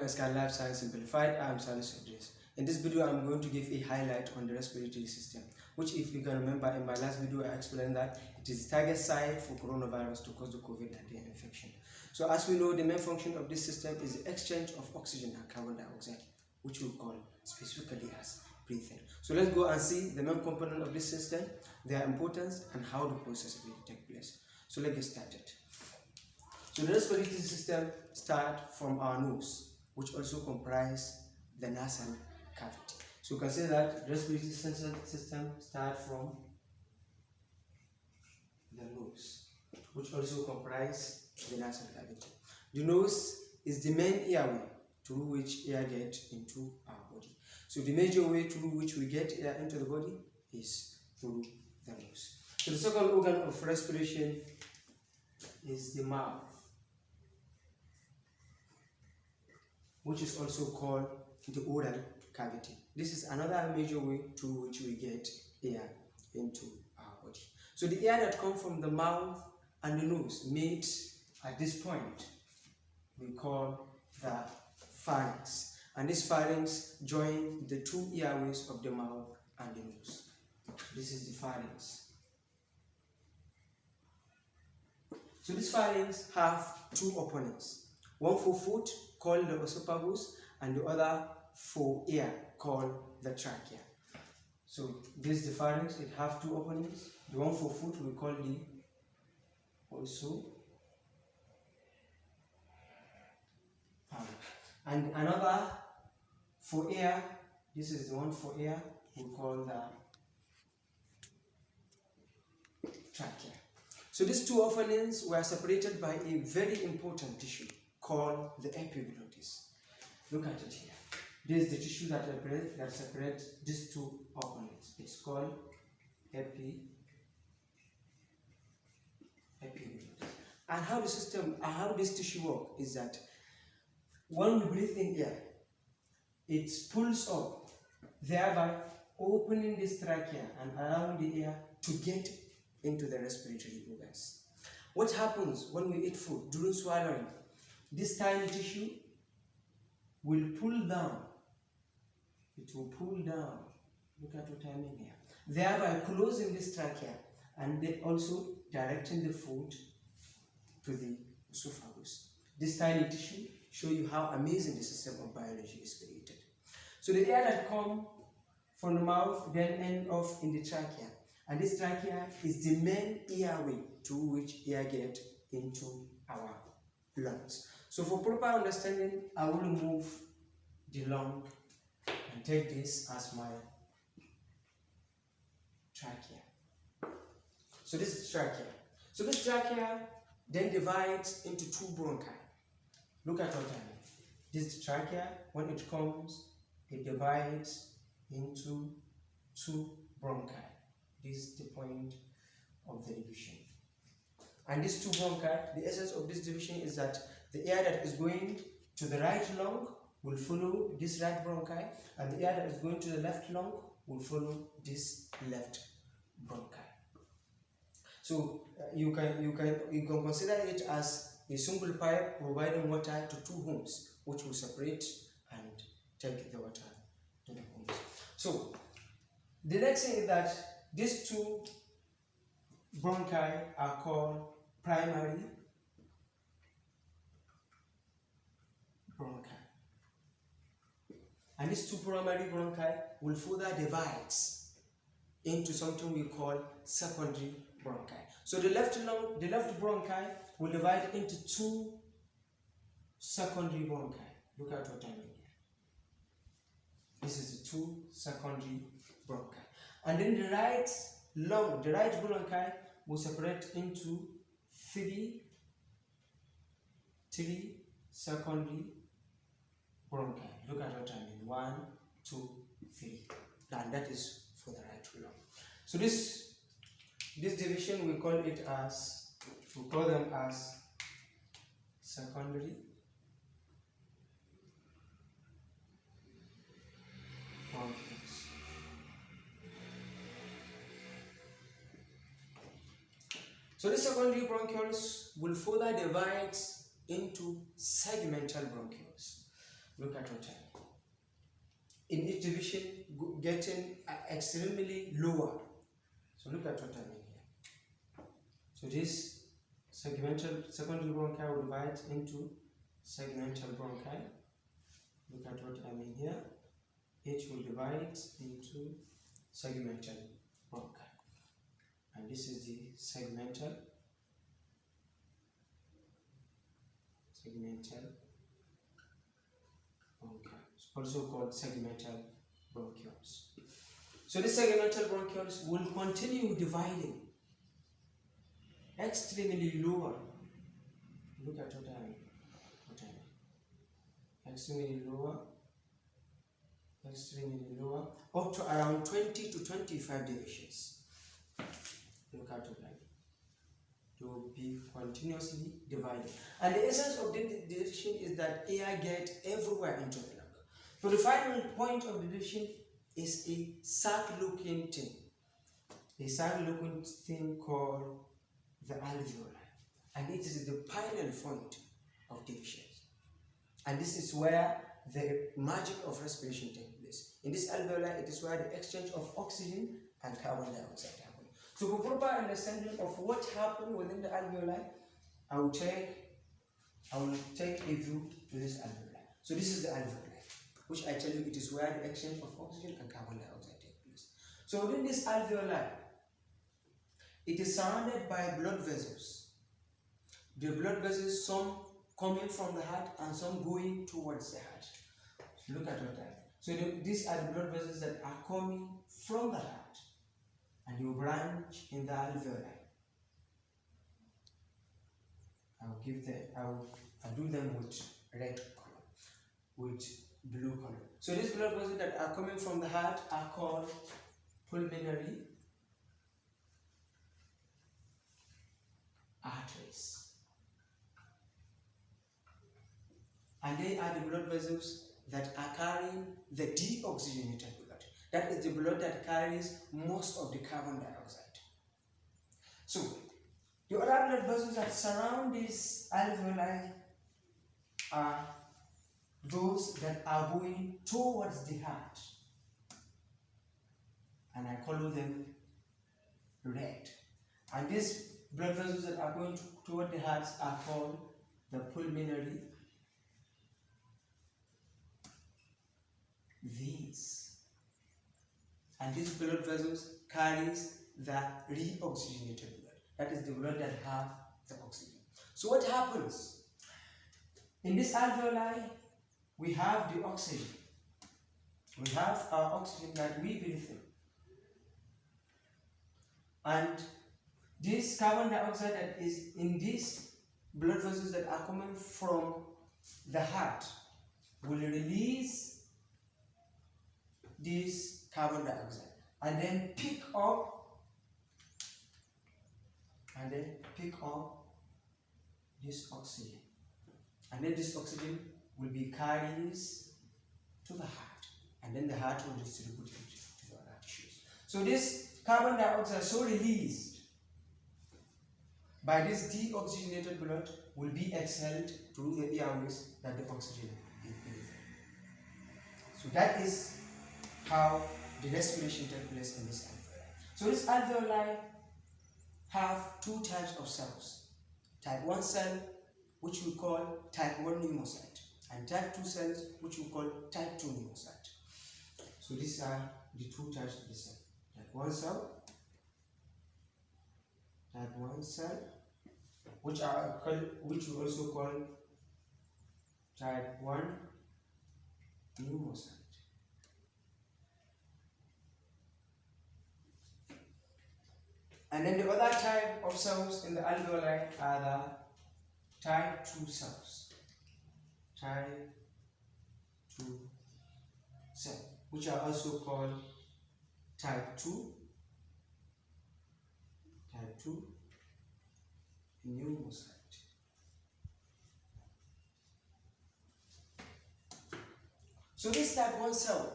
Scan Life Science Simplified. I'm Salisu Idris. In this video, I'm going to give a highlight on the respiratory system, which, if you can remember, in my last video, I explained that it is the target site for coronavirus to cause the COVID-19 infection. So, as we know, the main function of this system is the exchange of oxygen and carbon dioxide, which we call specifically as breathing. So, let's go and see the main component of this system, their importance, and how the process will take place. So, let's get started. So the respiratory system starts from our nose, which also comprises the nasal cavity. So you can say that the respiratory system starts from the nose, which also comprises the nasal cavity. The nose is the main airway through which air gets into our body. So the major way through which we get air into the body is through the nose. So the second organ of respiration is the mouth, which is also called the oral cavity. This is another major way through which we get air into our body. So the air that comes from the mouth and the nose meet at this point we call the pharynx. And this pharynx joins the two airways of the mouth and the nose. This is the pharynx. So this pharynx have two openings, one for food called the esophagus and the other for air called the trachea. So this is the pharynx, it have two openings. The one for food we call the esophagus, and another for air, this is the one for air, we call the trachea. So these two openings were separated by a very important tissue called the epiglottis. Look at it here. This is the tissue that separates these two openings. It's called epiglottis. And how this tissue works is that when we breathe in air, it pulls up, thereby opening this trachea and allowing the air to get into the respiratory organs. What happens when we eat food during swallowing? This tiny tissue will pull down. It will pull down. Look at what I mean here. Thereby closing this trachea and then also directing the food to the esophagus. This tiny tissue shows you how amazing the system of biology is created. So the air that comes from the mouth then ends off in the trachea. And this trachea is the main airway through which air gets into our lungs. So for proper understanding, I will remove the lung and take this as my trachea. So this is trachea. So this trachea then divides into two bronchi. Look at what I mean. This is the trachea. When it comes, it divides into two bronchi. This is the point of the division. And these two bronchi, the essence of this division is that the air that is going to the right lung will follow this right bronchi, and the air that is going to the left lung will follow this left bronchi. So you can consider it as a single pipe providing water to two homes, which will separate and take the water to the homes. So the next thing is that these two bronchi are called primary bronchi. And these two primary bronchi will further divide into something we call secondary bronchi. So the left bronchi will divide into two secondary bronchi. Look at what I mean here. This is the two secondary bronchi. And then the right bronchi will separate into three secondary bronchi. Look at what I mean. 1, 2, 3. And that is for the right lung. So this division we call them as secondary bronchioles. So the secondary bronchioles will further divide into segmental bronchioles. Look at what I mean. In each division, getting extremely lower. So look at what I mean here. So this segmental secondary bronchi will divide into segmental bronchi. Look at what I mean here. Each will divide into segmental bronchi. And this is the segmental bronchi. It's also called segmental bronchioles. So this segmental bronchioles will continue dividing extremely lower. Look at what I mean. Extremely lower, up to around 20 to 25 divisions. Look at what I mean. They will be continuously divided. And the essence of the division is that air gets everywhere into the lung. So the final point of the division is a sac-looking thing. A sac-looking thing called the alveoli. And it is the final point of division. And this is where the magic of respiration takes place. In this alveoli, it is where the exchange of oxygen and carbon dioxide happen. So for proper understanding of what happened within the alveoli, I will take a view to this alveoli. So this is the alveoli, which I tell you it is where the exchange of oxygen and carbon dioxide takes place. So within this alveoli, it is surrounded by blood vessels. The blood vessels, some coming from the heart and some going towards the heart. So look at what I mean. So these are the blood vessels that are coming from the heart, and you branch in the alveoli. I'll do them with red color, with blue color. So these blood vessels that are coming from the heart are called pulmonary arteries. And they are the blood vessels that are carrying the deoxygenated blood. That is the blood that carries most of the carbon dioxide. So, the other blood vessels that surround these alveoli are those that are going towards the heart. And I color them red. And these blood vessels that are going toward the heart are called the pulmonary veins. And these blood vessels carries the reoxygenated blood. That is the blood that have the oxygen. So what happens? In this alveoli, we have the oxygen. We have our oxygen that we breathe in. And this carbon dioxide that is in these blood vessels that are coming from the heart will release this carbon dioxide and then pick up this oxygen, and then this oxygen will be carried to the heart, and then the heart will distribute it to the other tissues. So this carbon dioxide so released by this deoxygenated blood will be exhaled through the airways that the oxygen is breathed. So that is how the respiration takes place in this alveoli. So this alveoli have two types of cells. Type 1 cell, which we call type 1 pneumocyte, and type 2 cells, which we call type 2 pneumocyte. So these are the two types of the cell. Type 1 cell, which we also call type 1 pneumocyte. And then the other type of cells in the alveoli are the type 2 cells. Type 2 cell, which are also called type 2 pneumocyte. So this type 1 cell,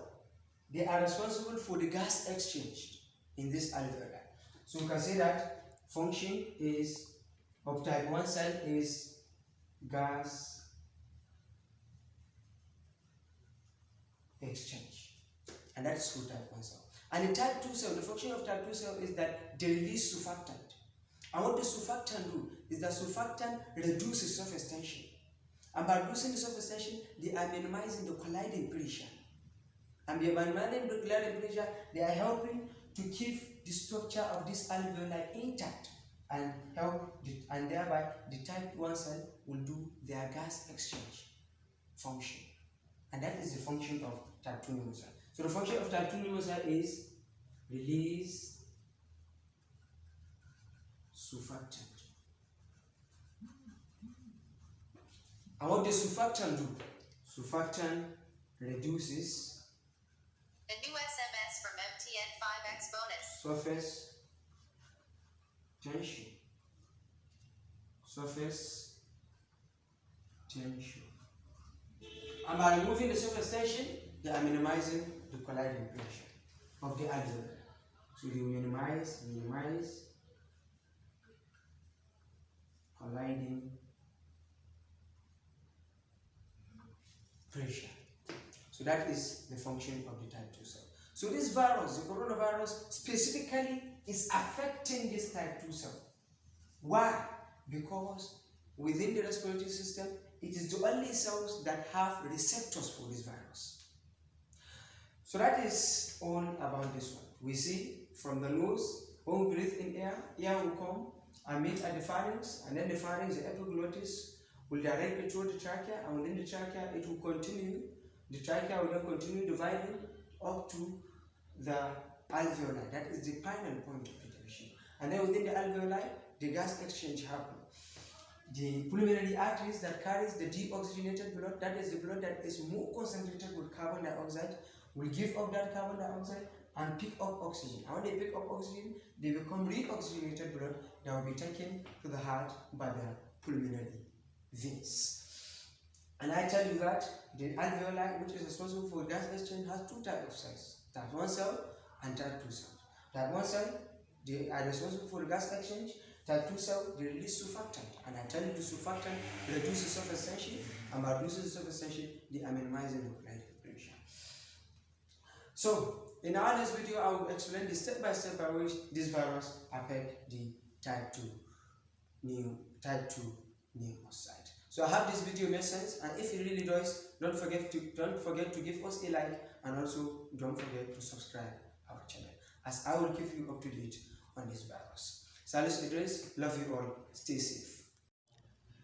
they are responsible for the gas exchange in this alveoli. So we can say that function is of type 1 cell is gas exchange. And that's through type 1 cell. And in type 2 cell, the function of type 2 cell is that they release surfactant. And what the surfactant do is that surfactant reduces surface tension. And by reducing the surface tension, they are minimizing the colliding pressure. And by minimizing the colliding pressure, they are helping to keep the structure of this alveoli intact and and thereby the type 1 cell will do their gas exchange function. And that is the function of type 2 pneumo cell. So the function of type 2 pneumo cell is release surfactant. And what does surfactant do? Surfactant reduces the new SMS from MTN 5X bonus. Surface tension. Surface tension. And by removing the surface tension, they are minimizing the colliding pressure of the alveoli. So they will minimize colliding pressure. So that is the function of the type 2 cell. So this virus, the coronavirus, specifically is affecting this type 2 cell. Why? Because within the respiratory system, it is the only cells that have receptors for this virus. So that is all about this one. We see from the nose, when we breathe in air, air will come and meet at the pharynx, and then the pharynx, the epiglottis, will directly through the trachea, and within the trachea, it will continue. The trachea will then continue dividing up to the alveoli. That is the final point of integration. And then within the alveoli, the gas exchange happens. The pulmonary arteries that carries the deoxygenated blood, that is the blood that is more concentrated with carbon dioxide, will give up that carbon dioxide and pick up oxygen. And when they pick up oxygen, they become reoxygenated blood that will be taken to the heart by the pulmonary veins. And I tell you that the alveoli, which is responsible for gas exchange, has two types of cells: type 1 cell and type 2 cell. Type 1 cell, they are responsible for the gas exchange. Type 2 cell, they release surfactant. And I tell you the surfactant reduces surface tension, and by reducing the surface tension, they are minimizing the colliding pressure. So, in our next video, I will explain the step-by-step by which this virus affects the type 2 pneumocyte. So I hope this video makes sense, and if it really does, don't forget to give us a like, and also don't forget to subscribe our channel, as I will keep you up to date on this virus. Salus Idris, love you all, stay safe.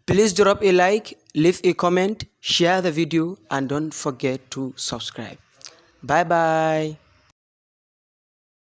Please drop a like, leave a comment, share the video, and don't forget to subscribe. Bye bye.